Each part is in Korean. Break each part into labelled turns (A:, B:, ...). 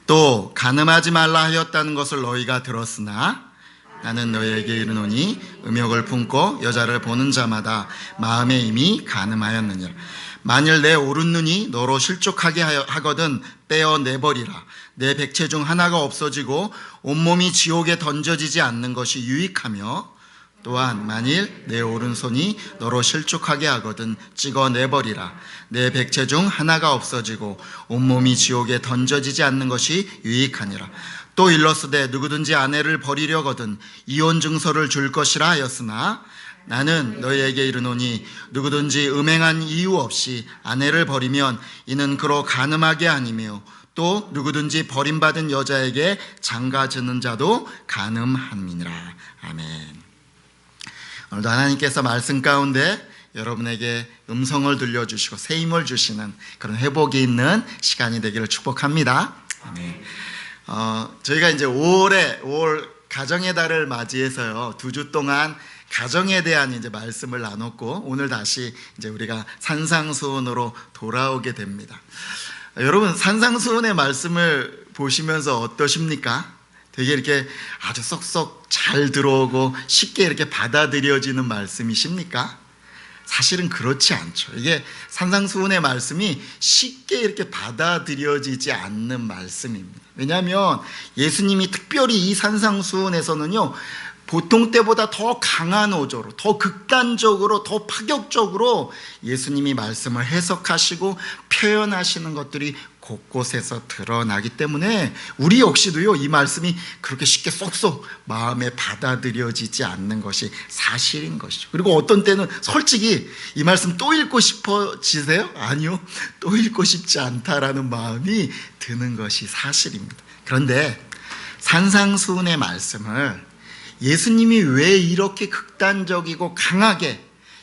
A: 또 간음하지 말라 하였다는 것을 너희가 들었으나 나는 너희에게 이르노니 음욕을 품고 여자를 보는 자마다 마음에 이미 간음하였느니라. 만일 내 오른 눈이 너로 실족하게 하거든 떼어내버리라. 내 백체 중 하나가 없어지고 온몸이 지옥에 던져지지 않는 것이 유익하며, 또한 만일 내 오른손이 너로 실족하게 하거든 찍어내버리라. 내 백체 중 하나가 없어지고 온몸이 지옥에 던져지지 않는 것이 유익하니라. 또 일러스되 누구든지 아내를 버리려거든 이혼 증서를 줄 것이라 하였으나 나는 너희에게 이르노니 누구든지 음행한 이유 없이 아내를 버리면 이는 그로 간음하게 아니며, 또 누구든지 버림받은 여자에게 장가지는 자도 간음함이니라. 아멘. 오늘도 하나님께서 말씀 가운데 여러분에게 음성을 들려주시고 새 힘을 주시는 그런 회복이 있는 시간이 되기를 축복합니다. 아멘. 저희가 이제 5월 가정의 달을 맞이해서요, 2주 동안 가정에 대한 이제 말씀을 나눴고, 오늘 다시 이제 우리가 산상수훈으로 돌아오게 됩니다. 여러분, 산상수훈의 말씀을 보시면서 어떠십니까? 되게 이렇게 아주 쏙쏙 잘 들어오고 쉽게 이렇게 받아들여지는 말씀이십니까? 사실은 그렇지 않죠. 이게 산상수훈의 말씀이 쉽게 이렇게 받아들여지지 않는 말씀입니다. 왜냐하면 예수님이 특별히 이 산상수훈에서는요, 보통 때보다 더 강한 어조로, 더 극단적으로, 더 파격적으로 예수님이 말씀을 해석하시고 표현하시는 것들이 곳곳에서 드러나기 때문에 우리 역시도요, 이 말씀이 그렇게 쉽게 쏙쏙 마음에 받아들여지지 않는 것이 사실인 것이죠. 그리고 어떤 때는 솔직히 이 말씀 또 읽고 싶어지세요? 아니요, 또 읽고 싶지 않다라는 마음이 드는 것이 사실입니다. 그런데 산상수훈의 말씀을 예수님이 왜 이렇게 극단적이고 강하게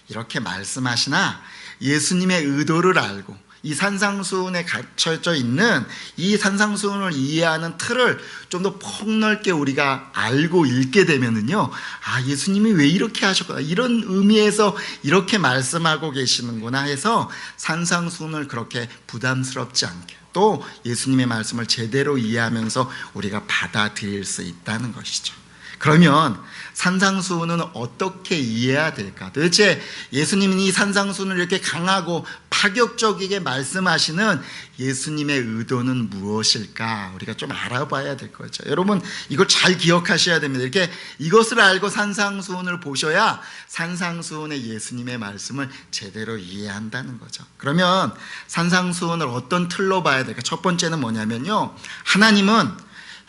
A: 이렇게 말씀하시나, 예수님의 의도를 알고 이 산상수훈에 갇혀져 있는 이 산상수훈을 이해하는 틀을 좀 더 폭넓게 우리가 알고 읽게 되면은요, 아, 예수님이 왜 이렇게 하셨구나, 이런 의미에서 이렇게 말씀하고 계시는구나 해서 산상수훈을 그렇게 부담스럽지 않게, 또 예수님의 말씀을 제대로 이해하면서 우리가 받아들일 수 있다는 것이죠. 그러면 산상수훈은 어떻게 이해해야 될까? 도대체 예수님이 이 산상수훈을 이렇게 강하고 파격적이게 말씀하시는 예수님의 의도는 무엇일까? 우리가 좀 알아봐야 될 거죠. 여러분, 이걸 잘 기억하셔야 됩니다. 이렇게 이것을 알고 산상수훈을 보셔야 산상수훈의 예수님의 말씀을 제대로 이해한다는 거죠. 그러면 산상수훈을 어떤 틀로 봐야 될까? 첫 번째는 뭐냐면요, 하나님은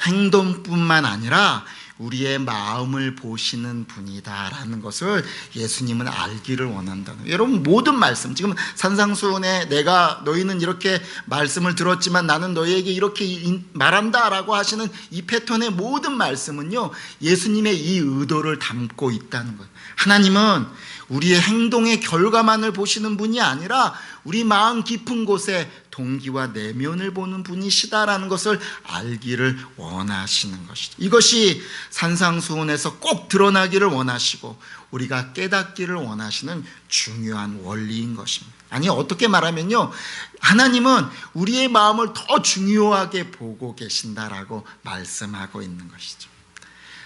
A: 행동뿐만 아니라 우리의 마음을 보시는 분이다라는 것을 예수님은 알기를 원한다는 거예요. 여러분, 모든 말씀, 지금 산상수훈에 내가 너희는 이렇게 말씀을 들었지만 나는 너희에게 이렇게 말한다라고 하시는 이 패턴의 모든 말씀은요, 예수님의 이 의도를 담고 있다는 거예요. 하나님은 우리의 행동의 결과만을 보시는 분이 아니라 우리 마음 깊은 곳에 동기와 내면을 보는 분이시다라는 것을 알기를 원하시는 것이죠. 이것이 산상수훈에서 꼭 드러나기를 원하시고 우리가 깨닫기를 원하시는 중요한 원리인 것입니다. 아니, 어떻게 말하면요, 하나님은 우리의 마음을 더 중요하게 보고 계신다라고 말씀하고 있는 것이죠.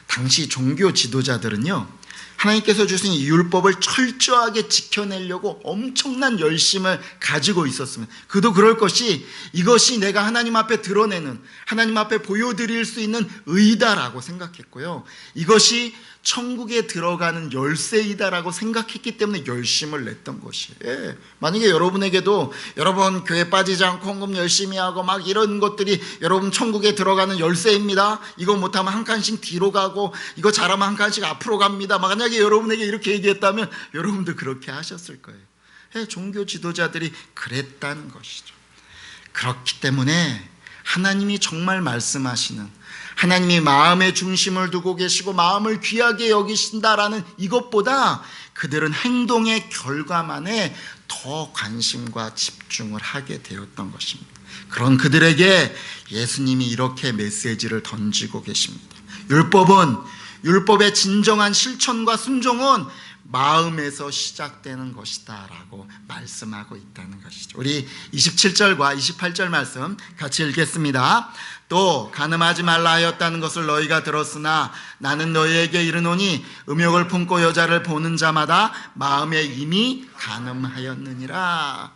A: 당시 종교 지도자들은요, 하나님께서 주신 이 율법을 철저하게 지켜내려고 엄청난 열심을 가지고 있었습니다. 그도 그럴 것이, 이것이 내가 하나님 앞에 드러내는, 하나님 앞에 보여드릴 수 있는 의다라고 생각했고요, 이것이 천국에 들어가는 열쇠이다라고 생각했기 때문에 열심을 냈던 것이에요. 예. 만약에 여러분에게도 여러분 교회 빠지지 않고 헌금 열심히 하고 막 이런 것들이 여러분 천국에 들어가는 열쇠입니다, 이거 못하면 한 칸씩 뒤로 가고 이거 잘하면 한 칸씩 앞으로 갑니다, 만약에 여러분에게 이렇게 얘기했다면 여러분도 그렇게 하셨을 거예요. 예. 종교 지도자들이 그랬다는 것이죠. 그렇기 때문에 하나님이 정말 말씀하시는, 하나님이 마음의 중심을 두고 계시고 마음을 귀하게 여기신다라는 이것보다 그들은 행동의 결과만에 더 관심과 집중을 하게 되었던 것입니다. 그런 그들에게 예수님이 이렇게 메시지를 던지고 계십니다. 율법의 진정한 실천과 순종은 마음에서 시작되는 것이다 라고 말씀하고 있다는 것이죠. 우리 27절과 28절 말씀 같이 읽겠습니다. 또 간음하지 말라 하였다는 것을 너희가 들었으나 나는 너희에게 이르노니 음욕을 품고 여자를 보는 자마다 마음에 이미 간음하였느니라.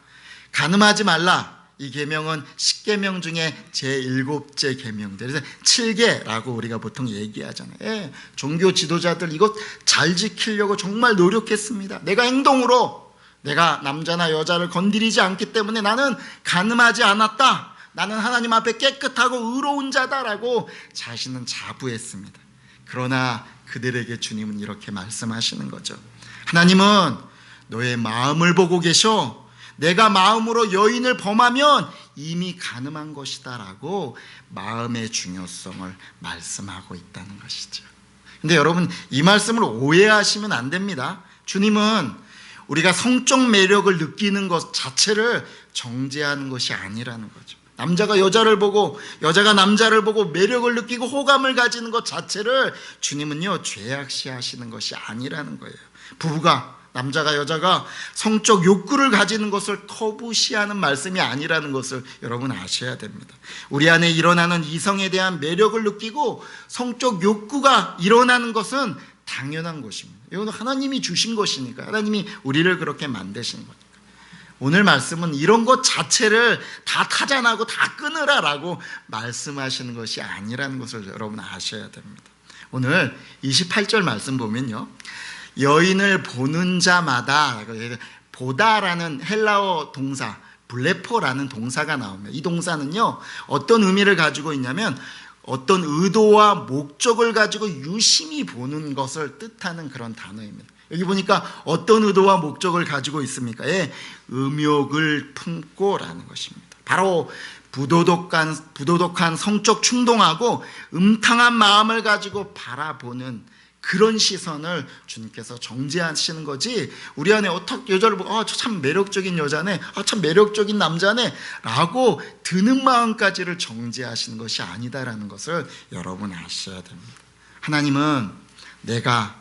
A: 간음하지 말라, 이 계명은 10계명 중에 제7째 계명들, 그래서 7계라고 우리가 보통 얘기하잖아요. 종교 지도자들 이거 잘 지키려고 정말 노력했습니다. 내가 행동으로 내가 남자나 여자를 건드리지 않기 때문에 나는 간음하지 않았다, 나는 하나님 앞에 깨끗하고 의로운 자다라고 자신은 자부했습니다. 그러나 그들에게 주님은 이렇게 말씀하시는 거죠. 하나님은 너의 마음을 보고 계셔. 내가 마음으로 여인을 범하면 이미 간음한 것이다 라고 마음의 중요성을 말씀하고 있다는 것이죠. 근데 여러분, 이 말씀을 오해하시면 안 됩니다. 주님은 우리가 성적 매력을 느끼는 것 자체를 정죄하는 것이 아니라는 거죠. 남자가 여자를 보고 여자가 남자를 보고 매력을 느끼고 호감을 가지는 것 자체를 주님은요 죄악시하시는 것이 아니라는 거예요. 부부가, 남자가 여자가 성적 욕구를 가지는 것을 터부시하는 말씀이 아니라는 것을 여러분 아셔야 됩니다. 우리 안에 일어나는 이성에 대한 매력을 느끼고 성적 욕구가 일어나는 것은 당연한 것입니다. 이건 하나님이 주신 것이니까, 하나님이 우리를 그렇게 만드신 거니까. 오늘 말씀은 이런 것 자체를 다 타잔하고 다 끊으라라고 말씀하시는 것이 아니라는 것을 여러분 아셔야 됩니다. 오늘 28절 말씀 보면요, 여인을 보는 자마다, 보다라는 헬라어 동사 블레포라는 동사가 나옵니다. 이 동사는요 어떤 의미를 가지고 있냐면 어떤 의도와 목적을 가지고 유심히 보는 것을 뜻하는 그런 단어입니다. 여기 보니까 어떤 의도와 목적을 가지고 있습니까? 음욕을 품고라는 것입니다. 바로 부도덕한 성적 충동하고 음탕한 마음을 가지고 바라보는 그런 시선을 주님께서 정죄하시는 거지, 우리 안에 어떻게 여자를 보고 저 참 매력적인 여자네, 참 매력적인 남자네 라고 드는 마음까지를 정죄하시는 것이 아니다라는 것을 여러분 아셔야 됩니다. 하나님은 내가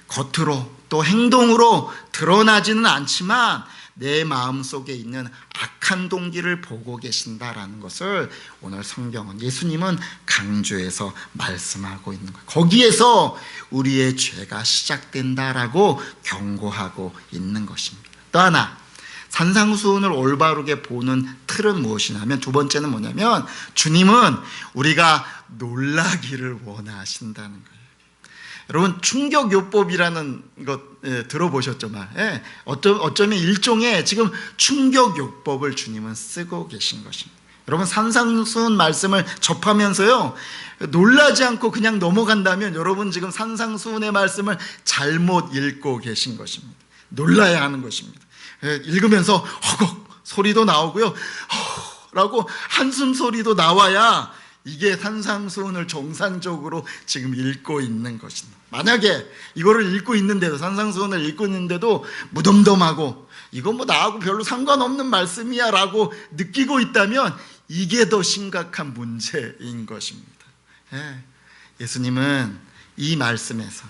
A: 겉으로 또 행동으로 드러나지는 않지만 내 마음속에 있는 악한 동기를 보고 계신다라는 것을 오늘 성경은, 예수님은 강조해서 말씀하고 있는 거예요. 거기에서 우리의 죄가 시작된다라고 경고하고 있는 것입니다. 또 하나, 산상수훈을 올바르게 보는 틀은 무엇이냐면, 두 번째는 뭐냐면 주님은 우리가 놀라기를 원하신다는 거예요. 여러분, 충격요법이라는 것 들어보셨죠? 어쩌면 일종의 지금 충격요법을 주님은 쓰고 계신 것입니다. 여러분, 산상수훈 말씀을 접하면서요 놀라지 않고 그냥 넘어간다면 여러분 지금 산상수훈의 말씀을 잘못 읽고 계신 것입니다. 놀라야 하는 것입니다. 읽으면서 허걱 소리도 나오고요, 라고 한숨 소리도 나와야 이게 산상수훈을 정상적으로 지금 읽고 있는 것입니다. 만약에 이거를 읽고 있는데도, 산상수훈을 읽고 있는데도 무덤덤하고 이거 뭐 나하고 별로 상관없는 말씀이야 라고 느끼고 있다면 이게 더 심각한 문제인 것입니다. 예수님은 이 말씀에서,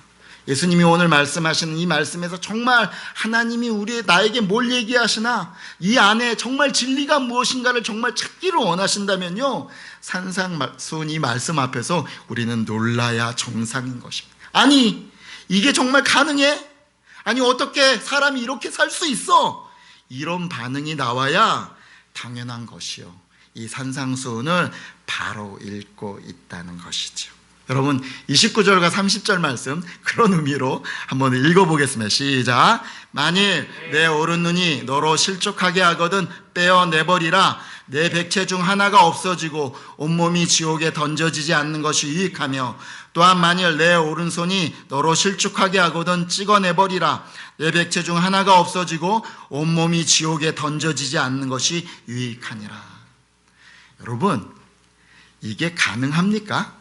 A: 예수님이 오늘 말씀하시는 이 말씀에서 정말 하나님이 나에게 뭘 얘기하시나, 이 안에 정말 진리가 무엇인가를 정말 찾기를 원하신다면요 산상수훈 이 말씀 앞에서 우리는 놀라야 정상인 것입니다. 아니, 이게 정말 가능해? 아니, 어떻게 사람이 이렇게 살 수 있어? 이런 반응이 나와야 당연한 것이요, 이 산상수훈을 바로 읽고 있다는 것이죠. 여러분, 29절과 30절 말씀 그런 의미로 한번 읽어보겠습니다. 시작. 만일 내 오른 눈이 너로 실족하게 하거든 떼어내버리라. 내 백체 중 하나가 없어지고 온몸이 지옥에 던져지지 않는 것이 유익하며, 또한 만일 내 오른손이 너로 실족하게 하거든 찍어내버리라. 내 백체 중 하나가 없어지고 온몸이 지옥에 던져지지 않는 것이 유익하니라. 여러분, 이게 가능합니까?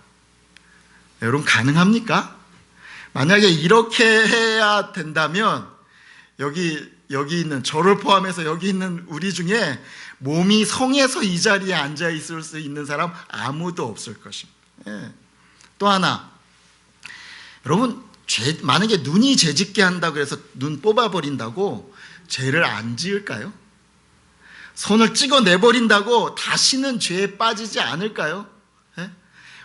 A: 여러분, 가능합니까? 만약에 이렇게 해야 된다면 여기 있는, 저를 포함해서 여기 있는 우리 중에 몸이 성해서 이 자리에 앉아 있을 수 있는 사람 아무도 없을 것입니다. 또 하나, 여러분, 만약에 눈이 죄짓게 한다고 해서 눈 뽑아버린다고 죄를 안 지을까요? 손을 찍어내버린다고 다시는 죄에 빠지지 않을까요? 예?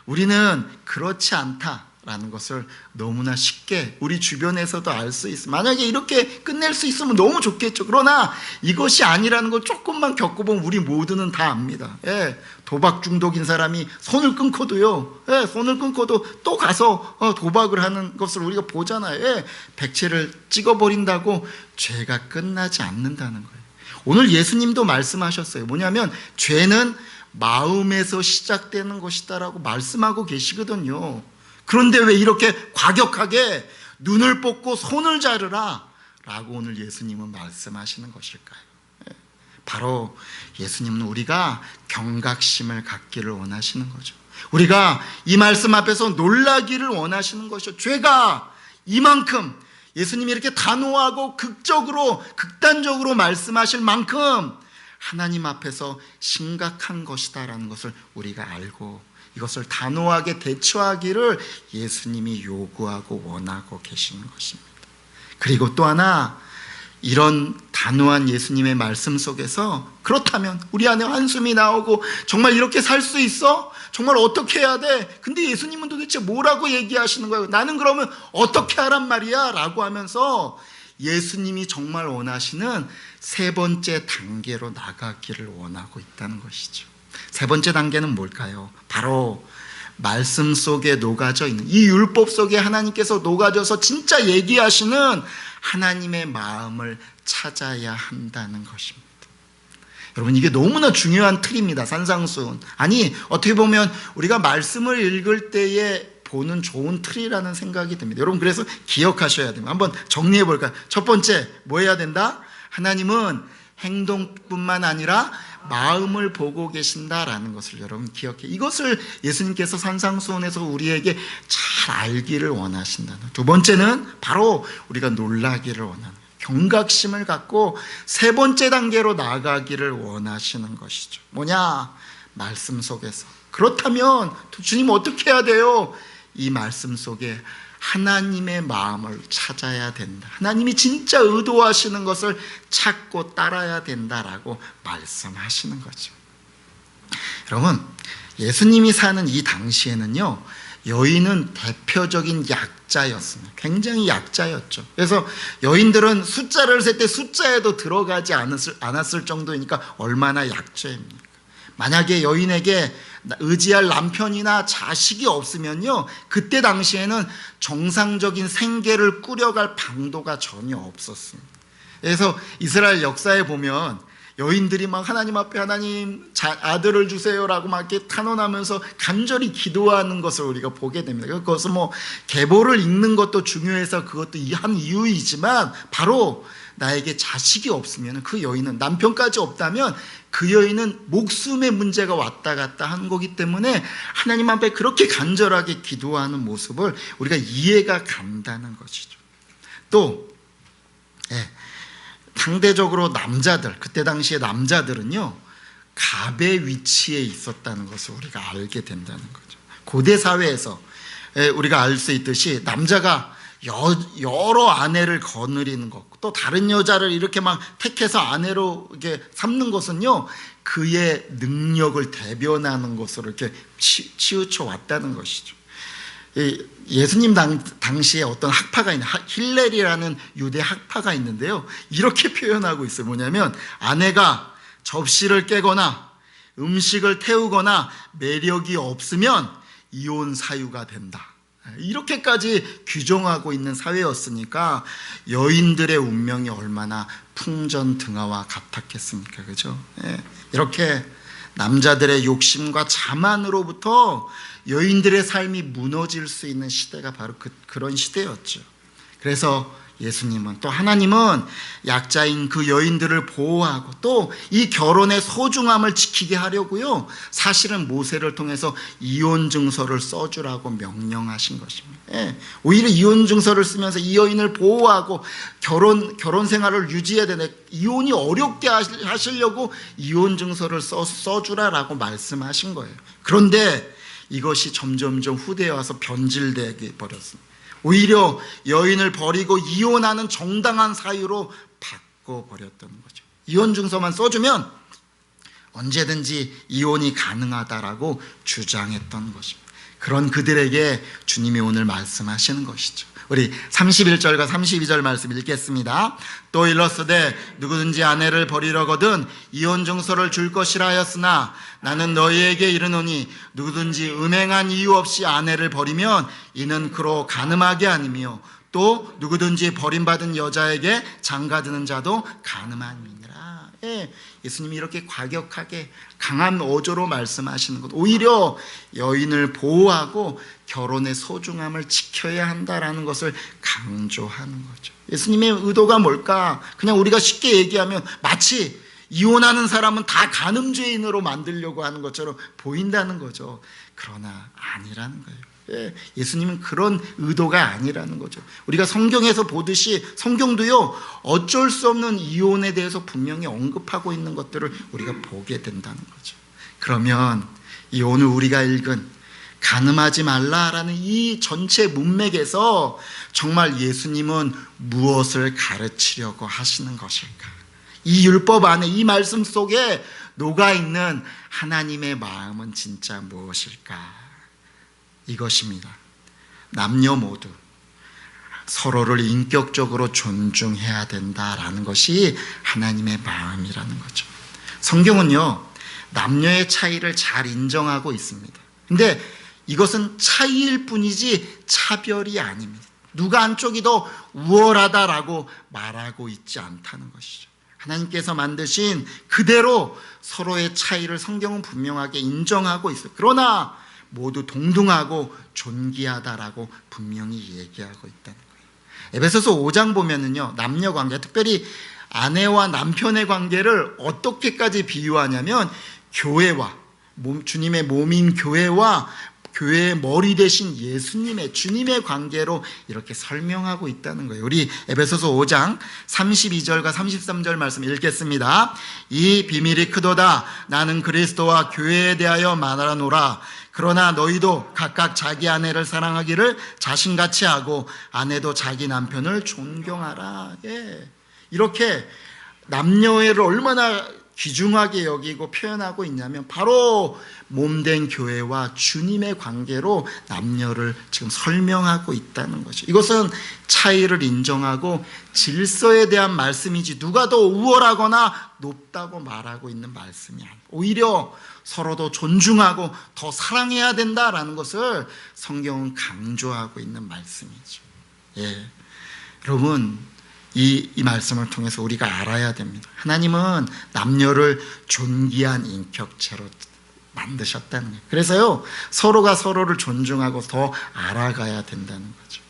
A: 우리는 그렇지 않다라는 것을 너무나 쉽게 우리 주변에서도 알 수 있어요. 만약에 이렇게 끝낼 수 있으면 너무 좋겠죠. 그러나 이것이 아니라는 걸 조금만 겪어보면 우리 모두는 다 압니다. 예, 도박 중독인 사람이 손을 끊고도요, 예, 손을 끊고도 또 가서 도박을 하는 것을 우리가 보잖아요. 예, 백채를 찍어버린다고 죄가 끝나지 않는다는 거예요. 오늘 예수님도 말씀하셨어요. 뭐냐면 죄는 마음에서 시작되는 것이다라고 말씀하고 계시거든요. 그런데 왜 이렇게 과격하게 눈을 뽑고 손을 자르라 라고 오늘 예수님은 말씀하시는 것일까요? 바로 예수님은 우리가 경각심을 갖기를 원하시는 거죠. 우리가 이 말씀 앞에서 놀라기를 원하시는 것이죠. 죄가 이만큼 예수님이 이렇게 단호하고 극단적으로 말씀하실 만큼 하나님 앞에서 심각한 것이다라는 것을 우리가 알고 이것을 단호하게 대처하기를 예수님이 요구하고 원하고 계시는 것입니다. 그리고 또 하나, 이런 단호한 예수님의 말씀 속에서 그렇다면 우리 안에 한숨이 나오고 정말 이렇게 살 수 있어? 정말 어떻게 해야 돼? 근데 예수님은 도대체 뭐라고 얘기하시는 거예요? 나는 그러면 어떻게 하란 말이야? 라고 하면서 예수님이 정말 원하시는 세 번째 단계로 나가기를 원하고 있다는 것이죠. 세 번째 단계는 뭘까요? 바로 말씀 속에 녹아져 있는, 이 율법 속에 하나님께서 녹아져서 진짜 얘기하시는 하나님의 마음을 찾아야 한다는 것입니다. 여러분, 이게 너무나 중요한 틀입니다. 산상수훈. 아니, 어떻게 보면 우리가 말씀을 읽을 때에 보는 좋은 틀이라는 생각이 듭니다. 여러분, 그래서 기억하셔야 됩니다. 한번 정리해 볼까요? 첫 번째, 뭐 해야 된다? 하나님은 행동뿐만 아니라 마음을 보고 계신다라는 것을 여러분 기억해. 이것을 예수님께서 산상수훈에서 우리에게 잘 알기를 원하신다는. 두 번째는 바로 우리가 놀라기를 원하는, 경각심을 갖고 세 번째 단계로 나아가기를 원하시는 것이죠. 뭐냐? 말씀 속에서. 그렇다면 주님 어떻게 해야 돼요? 이 말씀 속에 하나님의 마음을 찾아야 된다. 하나님이 진짜 의도하시는 것을 찾고 따라야 된다라고 말씀하시는 거죠. 여러분, 예수님이 사는 이 당시에는요, 여인은 대표적인 약자였습니다. 굉장히 약자였죠. 그래서 여인들은 숫자를 셀 때 숫자에도 들어가지 않았을 정도이니까 얼마나 약자입니까? 만약에 여인에게 의지할 남편이나 자식이 없으면요, 그때 당시에는 정상적인 생계를 꾸려갈 방도가 전혀 없었습니다. 그래서 이스라엘 역사에 보면 여인들이 막 하나님 앞에 하나님 아들을 주세요라고 막 이렇게 탄원하면서 간절히 기도하는 것을 우리가 보게 됩니다. 그것은 뭐 계보를 읽는 것도 중요해서 그것도 한 이유이지만, 바로 나에게 자식이 없으면 그 여인은, 남편까지 없다면 그 여인은 목숨의 문제가 왔다 갔다 하는 거기 때문에 하나님 앞에 그렇게 간절하게 기도하는 모습을 우리가 이해가 간다는 것이죠. 또 상대적으로 남자들, 그때 당시에 남자들은요, 갑의 위치에 있었다는 것을 우리가 알게 된다는 거죠. 고대 사회에서 우리가 알 수 있듯이 남자가 여러 아내를 거느리는 것, 또 다른 여자를 이렇게 막 택해서 아내로 이렇게 삼는 것은요, 그의 능력을 대변하는 것으로 이렇게 치우쳐 왔다는 것이죠. 예수님 당시에 어떤 학파가 있는, 힐렐이라는 유대 학파가 있는데요, 이렇게 표현하고 있어요. 뭐냐면, 아내가 접시를 깨거나 음식을 태우거나 매력이 없으면 이혼 사유가 된다, 이렇게까지 규정하고 있는 사회였으니까 여인들의 운명이 얼마나 풍전등화와 같았겠습니까? 그죠? 이렇게 남자들의 욕심과 자만으로부터 여인들의 삶이 무너질 수 있는 시대가 바로 그런 시대였죠. 그래서 예수님은, 또 하나님은 약자인 그 여인들을 보호하고 또 이 결혼의 소중함을 지키게 하려고요, 사실은 모세를 통해서 이혼 증서를 써주라고 명령하신 것입니다. 오히려 이혼 증서를 쓰면서 이 여인을 보호하고 결혼 생활을 유지해야 되는데, 이혼이 어렵게 하시려고 이혼 증서를 써주라라고 말씀하신 거예요. 그런데 이것이 점점점 후대에 와서 변질되게 버렸습니다. 오히려 여인을 버리고 이혼하는 정당한 사유로 바꿔버렸던 거죠. 이혼 증서만 써주면 언제든지 이혼이 가능하다라고 주장했던 것입니다. 그런 그들에게 주님이 오늘 말씀하시는 것이죠. 우리 31절과 32절 말씀 읽겠습니다. 또 일렀으되 누구든지 아내를 버리려거든 이혼 증서를 줄 것이라 하였으나 나는 너희에게 이르노니 누구든지 음행한 이유 없이 아내를 버리면 이는 그로 간음하게 아니며 또 누구든지 버림받은 여자에게 장가드는 자도 간음함이니라. 예수님이 이렇게 과격하게 강한 어조로 말씀하시는 것, 오히려 여인을 보호하고 결혼의 소중함을 지켜야 한다라는 것을 강조하는 거죠. 예수님의 의도가 뭘까? 그냥 우리가 쉽게 얘기하면 마치 이혼하는 사람은 다 간음죄인으로 만들려고 하는 것처럼 보인다는 거죠. 그러나 아니라는 거예요. 예수님은 그런 의도가 아니라는 거죠. 우리가 성경에서 보듯이 성경도요, 어쩔 수 없는 이혼에 대해서 분명히 언급하고 있는 것들을 우리가 보게 된다는 거죠. 그러면 이 오늘 우리가 읽은 간음하지 말라라는 이 전체 문맥에서 정말 예수님은 무엇을 가르치려고 하시는 것일까? 이 율법 안에, 이 말씀 속에 녹아있는 하나님의 마음은 진짜 무엇일까? 이것입니다. 남녀 모두 서로를 인격적으로 존중해야 된다라는 것이 하나님의 마음이라는 거죠. 성경은요, 남녀의 차이를 잘 인정하고 있습니다. 근데 이것은 차이일 뿐이지 차별이 아닙니다. 누가 한쪽이 더 우월하다라고 말하고 있지 않다는 것이죠. 하나님께서 만드신 그대로 서로의 차이를 성경은 분명하게 인정하고 있어요. 그러나 모두 동등하고 존귀하다라고 분명히 얘기하고 있다는 거예요. 에베소서 5장 보면은요, 남녀 관계, 특별히 아내와 남편의 관계를 어떻게까지 비유하냐면 교회와 주님의 몸인 교회와 교회의 머리 되신 예수님의, 주님의 관계로 이렇게 설명하고 있다는 거예요. 우리 에베소서 5장 32절과 33절 말씀 읽겠습니다. 이 비밀이 크도다. 나는 그리스도와 교회에 대하여 말하노라. 그러나 너희도 각각 자기 아내를 사랑하기를 자신같이 하고 아내도 자기 남편을 존경하라. 이렇게 남녀애를 얼마나 귀중하게 여기고 표현하고 있냐면 바로 몸된 교회와 주님의 관계로 남녀를 지금 설명하고 있다는 거죠. 이것은 차이를 인정하고 질서에 대한 말씀이지 누가 더 우월하거나 높다고 말하고 있는 말씀이 아니에요. 오히려 서로도 존중하고 더 사랑해야 된다라는 것을 성경은 강조하고 있는 말씀이죠. 여러분, 이 말씀을 통해서 우리가 알아야 됩니다. 하나님은 남녀를 존귀한 인격체로 만드셨다는 거예요. 그래서요, 서로가 서로를 존중하고 더 알아가야 된다는 거죠.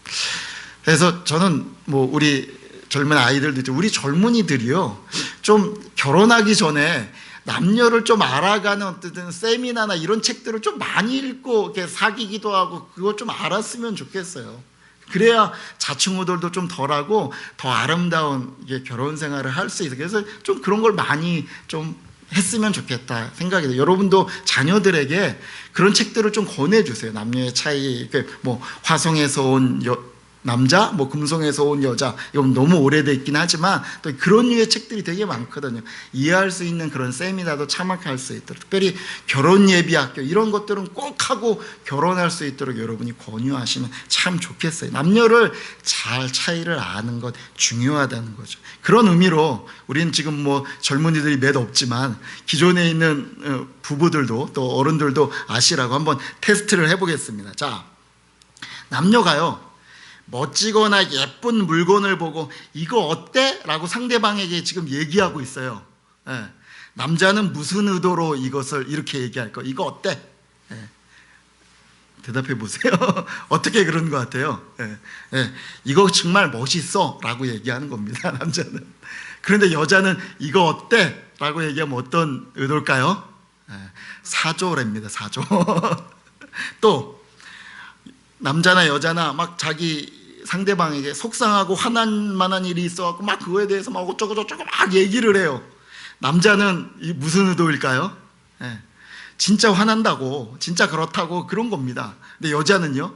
A: 그래서 저는 우리 젊은 아이들도 있죠. 우리 젊은이들이요, 좀 결혼하기 전에 남녀를 좀 알아가는 어떤 세미나나 이런 책들을 좀 많이 읽고 이렇게 사귀기도 하고 그거 좀 알았으면 좋겠어요. 그래야 자충우돌도 좀 덜하고 더 아름다운 결혼 생활을 할 수 있어요. 그래서 좀 그런 걸 많이 좀 했으면 좋겠다 생각이 돼요. 여러분도 자녀들에게 그런 책들을 좀 권해주세요. 남녀의 차이, 화성에서 온 남자, 금성에서 온 여자, 이건 너무 오래돼 있긴 하지만 또 그런 류의 책들이 되게 많거든요. 이해할 수 있는 그런 세미나도 참석할 수 있도록, 특별히 결혼 예비학교 이런 것들은 꼭 하고 결혼할 수 있도록 여러분이 권유하시면 참 좋겠어요. 남녀를 잘 차이를 아는 것 중요하다는 거죠. 그런 의미로 우리는 지금 젊은이들이 몇 없지만 기존에 있는 부부들도 또 어른들도 아시라고 한번 테스트를 해보겠습니다. 자, 남녀가요, 멋지거나 예쁜 물건을 보고 이거 어때? 라고 상대방에게 지금 얘기하고 있어요. 남자는 무슨 의도로 이것을 이렇게 얘기할 거? 이거 어때? 대답해 보세요. 어떻게 그런 것 같아요? 이거 정말 멋있어 라고 얘기하는 겁니다, 남자는. 그런데 여자는 이거 어때? 라고 얘기하면 어떤 의도일까요? 사조랍니다, 사조. 또 남자나 여자나 막 자기 상대방에게 속상하고 화날 만한 일이 있어갖고 막 그거에 대해서 막 어쩌고저쩌고 막 얘기를 해요. 남자는 무슨 의도일까요? 진짜 화난다고, 진짜 그렇다고 그런 겁니다. 근데 여자는요,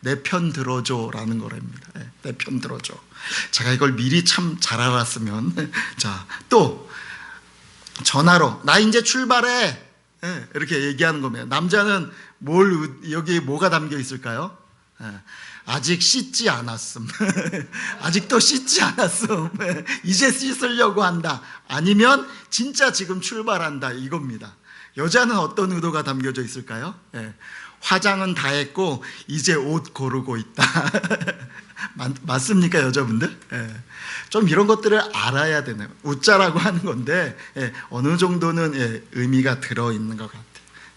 A: 내 편 들어줘라는 거랍니다. 내 편 들어줘. 제가 이걸 미리 참 잘 알았으면 자, 또 전화로 나 이제 출발해 이렇게 얘기하는 겁니다. 남자는 여기 뭐가 담겨 있을까요? 아직 씻지 않았음. 아직도 씻지 않았음. 이제 씻으려고 한다. 아니면 진짜 지금 출발한다 이겁니다. 여자는 어떤 의도가 담겨져 있을까요? 화장은 다 했고 이제 옷 고르고 있다. 맞습니까, 여자분들? 좀 이런 것들을 알아야 되네요. 웃자라고 하는 건데 어느 정도는 의미가 들어있는 것 같아요.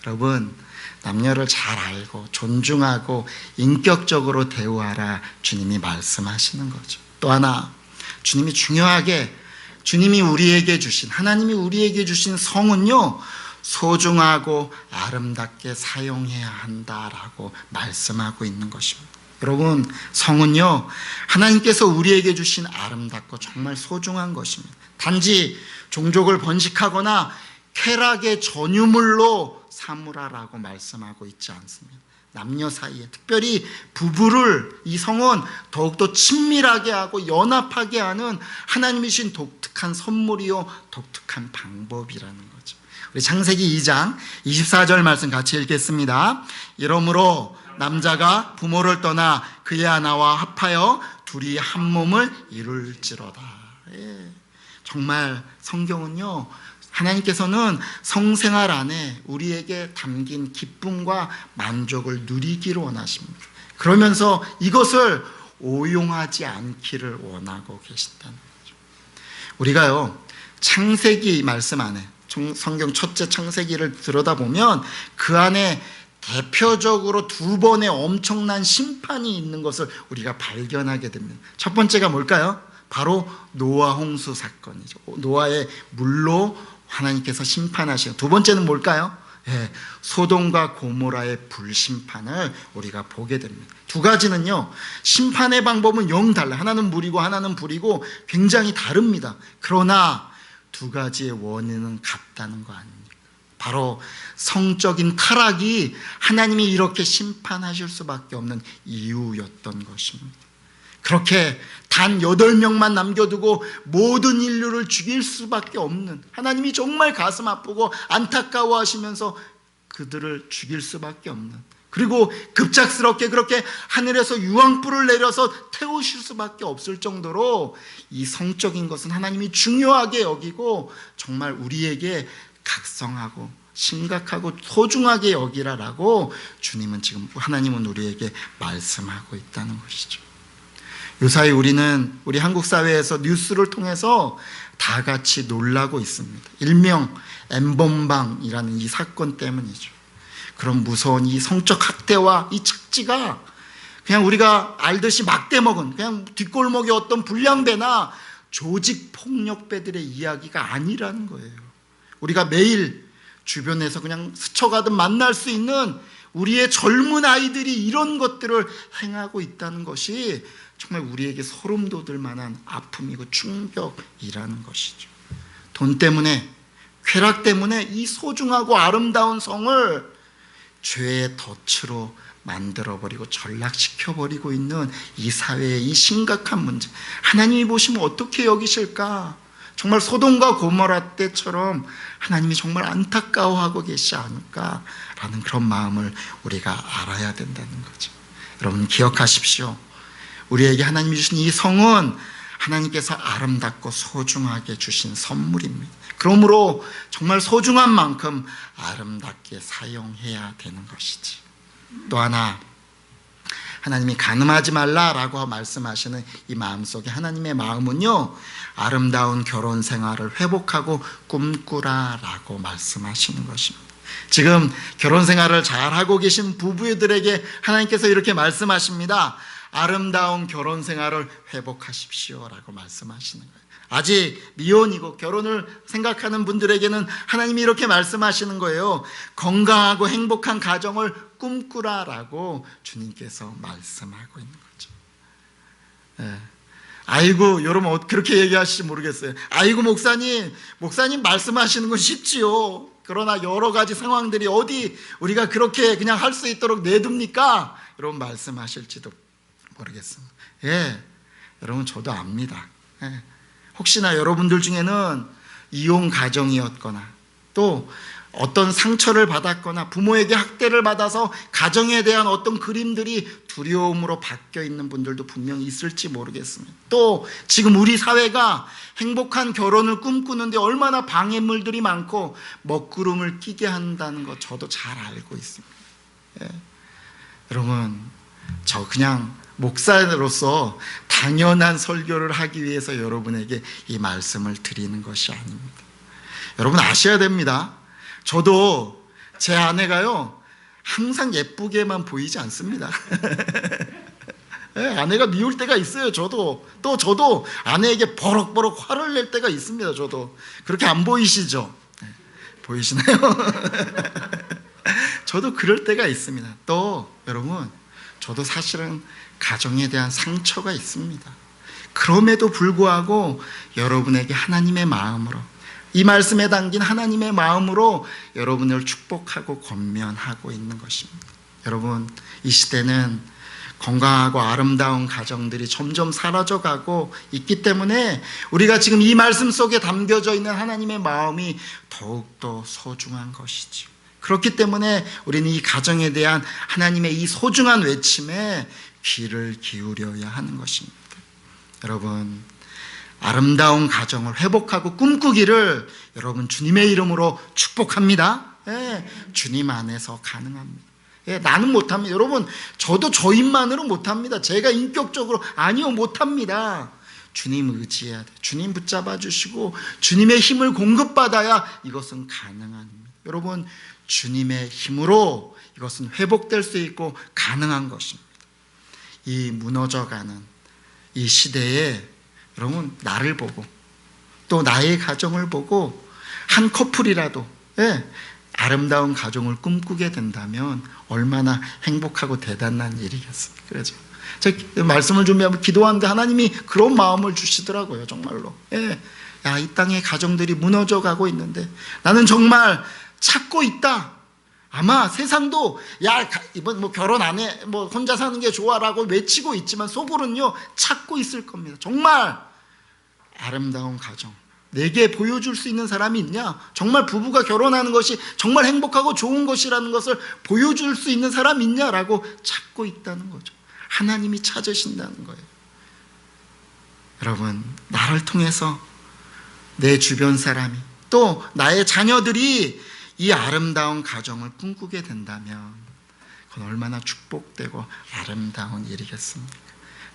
A: 여러분, 남녀를 잘 알고 존중하고 인격적으로 대우하라 주님이 말씀하시는 거죠. 또 하나, 주님이 중요하게 주님이 우리에게 주신, 하나님이 우리에게 주신 성은요, 소중하고 아름답게 사용해야 한다라고 말씀하고 있는 것입니다. 여러분, 성은요, 하나님께서 우리에게 주신 아름답고 정말 소중한 것입니다. 단지 종족을 번식하거나 쾌락의 전유물로 삼으라라고 말씀하고 있지 않습니다. 남녀 사이에, 특별히 부부를, 이 성은 더욱더 친밀하게 하고 연합하게 하는 하나님이 주신 독특한 선물이요 독특한 방법이라는 거죠. 우리 창세기 2장 24절 말씀 같이 읽겠습니다. 이러므로 남자가 부모를 떠나 그의 아내와 합하여 둘이 한 몸을 이룰지로다. 정말 성경은요, 하나님께서는 성생활 안에 우리에게 담긴 기쁨과 만족을 누리기를 원하십니다. 그러면서 이것을 오용하지 않기를 원하고 계신다는 거죠. 우리가요, 창세기 말씀 안에, 성경 첫째 창세기를 들여다보면 그 안에 대표적으로 두 번의 엄청난 심판이 있는 것을 우리가 발견하게 됩니다. 첫 번째가 뭘까요? 바로 노아 홍수 사건이죠. 노아의 물로 하나님께서 심판하시고, 두 번째는 뭘까요? 소돔과 고모라의 불심판을 우리가 보게 됩니다. 두 가지는요, 심판의 방법은 영 달라요. 하나는 물이고 하나는 불이고 굉장히 다릅니다. 그러나 두 가지의 원인은 같다는 거 아닙니까? 바로 성적인 타락이 하나님이 이렇게 심판하실 수밖에 없는 이유였던 것입니다. 그렇게 단 8명만 남겨두고 모든 인류를 죽일 수밖에 없는, 하나님이 정말 가슴 아프고 안타까워하시면서 그들을 죽일 수밖에 없는, 그리고 급작스럽게 그렇게 하늘에서 유황불을 내려서 태우실 수밖에 없을 정도로 이 성적인 것은 하나님이 중요하게 여기고 정말 우리에게 각성하고 심각하고 소중하게 여기라라고 주님은 지금, 하나님은 우리에게 말씀하고 있다는 것이죠. 요사이 우리는 우리 한국 사회에서 뉴스를 통해서 다 같이 놀라고 있습니다. 일명 엠번방이라는 이 사건 때문이죠. 그런 무서운 이 성적 학대와 이 착지가 그냥 우리가 알듯이 막대먹은 그냥 뒷골목의 어떤 불량배나 조직 폭력배들의 이야기가 아니라는 거예요. 우리가 매일 주변에서 그냥 스쳐가듯 만날 수 있는 우리의 젊은 아이들이 이런 것들을 행하고 있다는 것이 정말 우리에게 소름 돋을 만한 아픔이고 충격이라는 것이죠. 돈 때문에, 쾌락 때문에 이 소중하고 아름다운 성을 죄의 덫으로 만들어버리고 전락시켜버리고 있는 이 사회의 이 심각한 문제, 하나님이 보시면 어떻게 여기실까? 정말 소돔과 고모라 때처럼 하나님이 정말 안타까워하고 계시지 않을까라는 그런 마음을 우리가 알아야 된다는 거죠. 여러분, 기억하십시오. 우리에게 하나님이 주신 이 성은 하나님께서 아름답고 소중하게 주신 선물입니다. 그러므로 정말 소중한 만큼 아름답게 사용해야 되는 것이지. 또 하나, 하나님이 간음하지 말라라고 말씀하시는 이 마음속에 하나님의 마음은요, 아름다운 결혼 생활을 회복하고 꿈꾸라라고 말씀하시는 것입니다. 지금 결혼 생활을 잘하고 계신 부부들에게 하나님께서 이렇게 말씀하십니다. 아름다운 결혼 생활을 회복하십시오라고 말씀하시는 거예요. 아직 미혼이고 결혼을 생각하는 분들에게는 하나님이 이렇게 말씀하시는 거예요. 건강하고 행복한 가정을 꿈꾸라라고 주님께서 말씀하고 있는 거죠. 아이고, 여러분 그렇게 얘기하실지 모르겠어요. 아이고, 목사님 말씀하시는 건 쉽지요. 그러나 여러 가지 상황들이 어디 우리가 그렇게 그냥 할 수 있도록 내둡니까? 여러분 말씀하실지도 모르겠습니다. 예, 여러분 저도 압니다. 예, 혹시나 여러분들 중에는 이혼 가정이었거나 또 어떤 상처를 받았거나 부모에게 학대를 받아서 가정에 대한 어떤 그림들이 두려움으로 바뀌어 있는 분들도 분명히 있을지 모르겠습니다. 또 지금 우리 사회가 행복한 결혼을 꿈꾸는데 얼마나 방해물들이 많고 먹구름을 끼게 한다는 거 저도 잘 알고 있습니다. 예. 여러분 저 그냥 목사로서 당연한 설교를 하기 위해서 여러분에게 이 말씀을 드리는 것이 아닙니다. 여러분 아셔야 됩니다. 저도 제 아내가요 항상 예쁘게만 보이지 않습니다. 네, 아내가 미울 때가 있어요. 저도 아내에게 버럭버럭 화를 낼 때가 있습니다. 저도 그렇게 안 보이시죠? 네, 보이시나요? 저도 그럴 때가 있습니다. 또 여러분 저도 사실은 가정에 대한 상처가 있습니다. 그럼에도 불구하고 여러분에게 하나님의 마음으로 이 말씀에 담긴 하나님의 마음으로 여러분을 축복하고 권면하고 있는 것입니다. 여러분 이 시대는 건강하고 아름다운 가정들이 점점 사라져가고 있기 때문에 우리가 지금 이 말씀 속에 담겨져 있는 하나님의 마음이 더욱더 소중한 것이죠. 그렇기 때문에 우리는 이 가정에 대한 하나님의 이 소중한 외침에 귀를 기울여야 하는 것입니다. 여러분 아름다운 가정을 회복하고 꿈꾸기를 여러분 주님의 이름으로 축복합니다. 예, 주님 안에서 가능합니다. 예, 나는 못합니다. 여러분 저도 저 힘만으로 못합니다. 제가 인격적으로 아니요 못합니다. 주님 의지해야 돼요. 주님 붙잡아 주시고 주님의 힘을 공급받아야 이것은 가능합니다. 여러분 주님의 힘으로 이것은 회복될 수 있고 가능한 것입니다. 이 무너져가는 이 시대에 여러분 나를 보고 또 나의 가정을 보고 한 커플이라도 아름다운 가정을 꿈꾸게 된다면 얼마나 행복하고 대단한 일이겠습니까? 그렇죠? 제가 말씀을 준비하면 기도하는데 하나님이 그런 마음을 주시더라고요. 정말로. 야, 이 땅의 가정들이 무너져 가고 있는데 나는 정말 찾고 있다. 아마 세상도 야 이번 뭐 결혼 안 해 뭐 혼자 사는 게 좋아라고 외치고 있지만 속으로는요 찾고 있을 겁니다. 정말 아름다운 가정 내게 보여줄 수 있는 사람이 있냐? 정말 부부가 결혼하는 것이 정말 행복하고 좋은 것이라는 것을 보여줄 수 있는 사람이 있냐라고 찾고 있다는 거죠. 하나님이 찾으신다는 거예요. 여러분 나를 통해서 내 주변 사람이 또 나의 자녀들이 이 아름다운 가정을 꿈꾸게 된다면 그건 얼마나 축복되고 아름다운 일이겠습니까?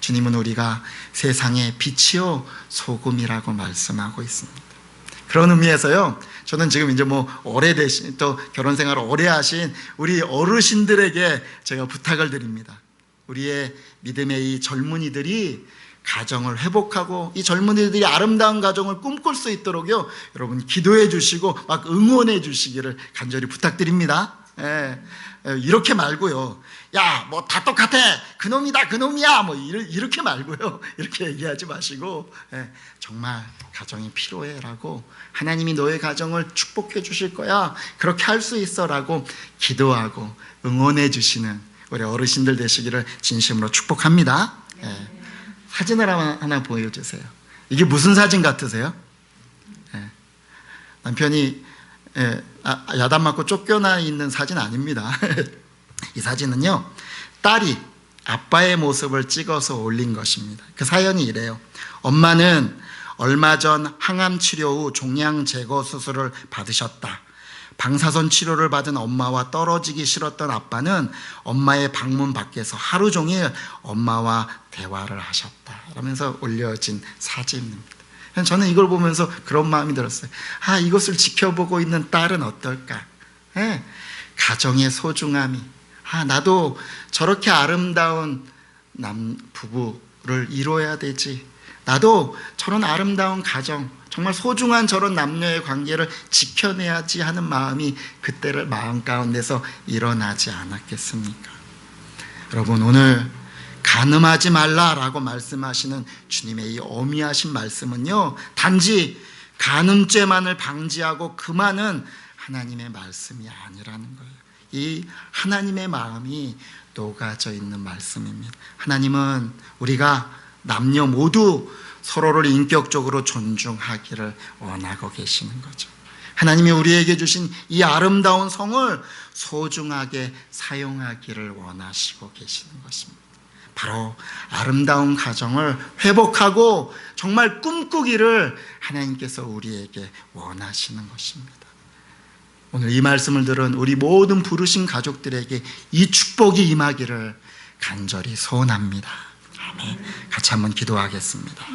A: 주님은 우리가 세상의 빛이요 소금이라고 말씀하고 있습니다. 그런 의미에서요 저는 지금 이제 뭐 오래되신 또 결혼 생활을 오래 하신 우리 어르신들에게 제가 부탁을 드립니다. 우리의 믿음의 이 젊은이들이 가정을 회복하고 이 젊은이들이 아름다운 가정을 꿈꿀 수 있도록요 여러분 기도해 주시고 막 응원해 주시기를 간절히 부탁드립니다. 이렇게 말고요 야 뭐 다 똑같아 그놈이다 그놈이야 뭐 이렇게 말고요 이렇게 얘기하지 마시고 정말 가정이 필요해 라고 하나님이 너의 가정을 축복해 주실 거야 그렇게 할 수 있어 라고 기도하고 응원해 주시는 우리 어르신들 되시기를 진심으로 축복합니다. 사진을 하나 보여주세요. 이게 무슨 사진 같으세요? 남편이 야단 맞고 쫓겨나 있는 사진 아닙니다. 이 사진은요 딸이 아빠의 모습을 찍어서 올린 것입니다. 그 사연이 이래요. 엄마는 얼마 전 항암 치료 후 종양 제거 수술을 받으셨다. 방사선 치료를 받은 엄마와 떨어지기 싫었던 아빠는 엄마의 방문 밖에서 하루 종일 엄마와 대화를 하셨다 라면서 올려진 사진입니다. 저는 이걸 보면서 그런 마음이 들었어요. 아, 이것을 지켜보고 있는 딸은 어떨까? 가정의 소중함이 나도 저렇게 아름다운 부부를 이루어야 되지. 나도 저런 아름다운 가정 정말 소중한 저런 남녀의 관계를 지켜내야지 하는 마음이 그때를 마음 가운데서 일어나지 않았겠습니까? 여러분 오늘 간음하지 말라라고 말씀하시는 주님의 이 어미하신 말씀은요 단지 간음죄만을 방지하고 그만은 하나님의 말씀이 아니라는 거예요. 이 하나님의 마음이 녹아져 있는 말씀입니다. 하나님은 우리가 남녀 모두 서로를 인격적으로 존중하기를 원하고 계시는 거죠. 하나님이 우리에게 주신 이 아름다운 성을 소중하게 사용하기를 원하시고 계시는 것입니다. 바로 아름다운 가정을 회복하고 정말 꿈꾸기를 하나님께서 우리에게 원하시는 것입니다. 오늘 이 말씀을 들은 우리 모든 부르신 가족들에게 이 축복이 임하기를 간절히 소원합니다. 아멘. 같이 한번 기도하겠습니다.